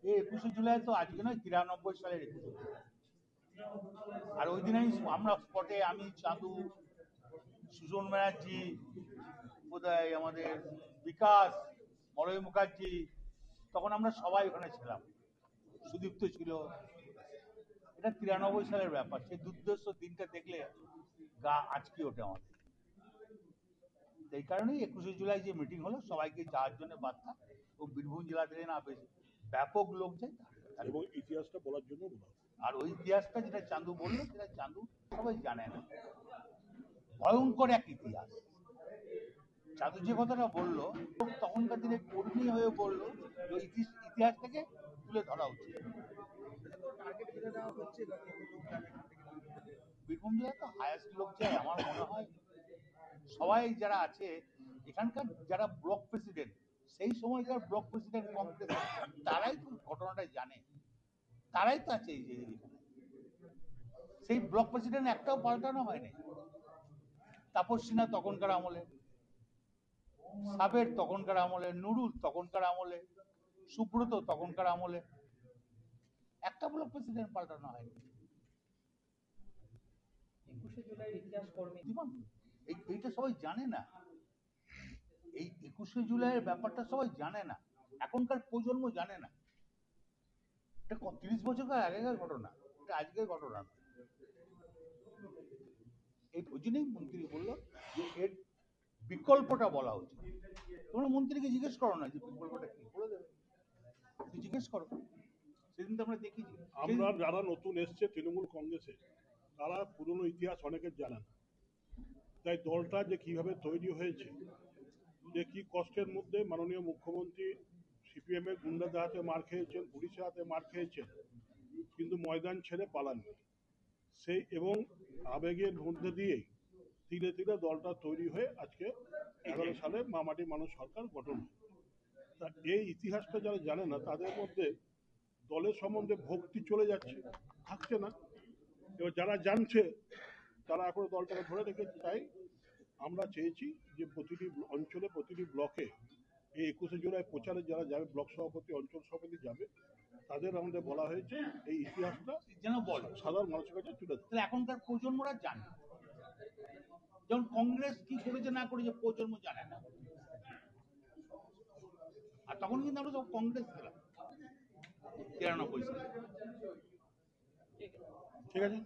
এই 21শে জুলাই তো আজকে নয়, 93 সালের 21শে জুলাই। আর ওই দিনেই আমরা স্পটে, আমি, চাঁদু, সুজন ব্যানার্জি, বোধহয় আমাদের বিকাশ, মলয় মুখার্জি, তখন আমরা সবাই ওখানে ছিলাম, সুদীপ্ত ছিল। এটা 93 সালের ব্যাপার। সেই দুর্দর্শ দিনটা দেখলে গা আজকে ওঠে আমাদের। এই কারণেই 21শে জুলাই যে মিটিং হলো, সবাইকে যাওয়ার জন্য বার্তা। ও বীরভূম জেলা থেকে না বেশি ব্যাপক লোক যায়, এবং ইতিহাসটা বলার জন্য বলা। আর ওই ইতিহাসটা যেটা চাঁদু বললো, সেটা চাঁদু সবাই জানে না। ভয়ঙ্কর এক ইতিহাস। চাঁদু যে কথাটা বললো, তখনকার দিনে কর্মী হয়ে বললো যে ইতিহাসটাকে তুলে ধরা উচিত। বীরভূম জেলায় তো হায়েস্ট লোক যায় আমার মনে হয়। সবাই যারা আছে এখানকার, যারা ব্লক প্রেসিডেন্ট, সেই সময়কার ব্লক প্রেসিডেন্ট কংগ্রেস, তারাই তো ঘটনাটা জানে, তারাই তো আছে এই যে এখানে। সেই ব্লক প্রেসিডেন্ট একটাও পাল্টানো হয়নি। তাপস সিনহা তখনকার আমলে, সাবের তখনকার আমলে, নুরুল তখনকার আমলে, সুব্রত তখনকার আমলে, একটা ব্লক প্রেসিডেন্ট পাল্টানো হয়নি। 21শে জুলাইয়ের ইতিহাস কর্মী এইটা সবাই জানে না। এই 21শে জুলাইয়ের ব্যাপারটা সবাই জানে না, এখনকার প্রজন্ম জানে না। এটা 30 বছর আগেকার ঘটনা, এটা আজকের ঘটনা। এই জন্যই মন্ত্রী বললো যে এর বিকল্পটা বলা উচিত। তোমরা মন্ত্রীকে জিজ্ঞেস করো না যে বিকল্পটা কি, বলে দেবে। জিজ্ঞেস করো, সেদিন তো আমরা দেখেছি। আমরা যারা নতুন এসছে তৃণমূল কংগ্রেসে, তারা পুরনো ইতিহাস অনেকের জানে না। তাই দলটা যে কিভাবে তৈরি হয়েছে, যে কি কষ্টের মধ্যে মাননীয় মুখ্যমন্ত্রী সিপিএম এর গুন্ডাদের হাতে মার খেয়েছেন, পুলিশের হাতে মার খেয়েছেন, কিন্তু ময়দান ছেড়ে পালাননি। সেই এবং আবেগের মধ্যে দিয়েই ধীরে ধীরে দলটা তৈরি হয়ে আজকে 11 সালে মামাটি মানুষ সরকার গঠন হয়। তা এই ইতিহাসটা যারা জানে না, তাদের মধ্যে দলের সম্বন্ধে ভক্তি চলে যাচ্ছে, থাকছে না। এবার যারা জানছে, তারা এখন দলটাকে ধরে রেখেছে। তাই আমরা চেয়েছি যে প্রতিটি অঞ্চলে, প্রতিটি ব্লকে এই 21শে জুলাই প্রচারে যারা যাবে, ব্লক সভাপতি, অঞ্চল সভাপতি যাবে, তাদের আমাদের বলা হয়েছে এই ইতিহাসটা যেন বলে সাধারণ মানুষের কাছে তুলে ধরে। তাহলে এখনকার প্রজন্মরা জানে, যেমন কংগ্রেস কি করেছে না করেছে প্রজন্ম জানে না। আর তখন কিন্তু আমরা সব কংগ্রেস ছিলাম 93 সালে। ঠিক আছে।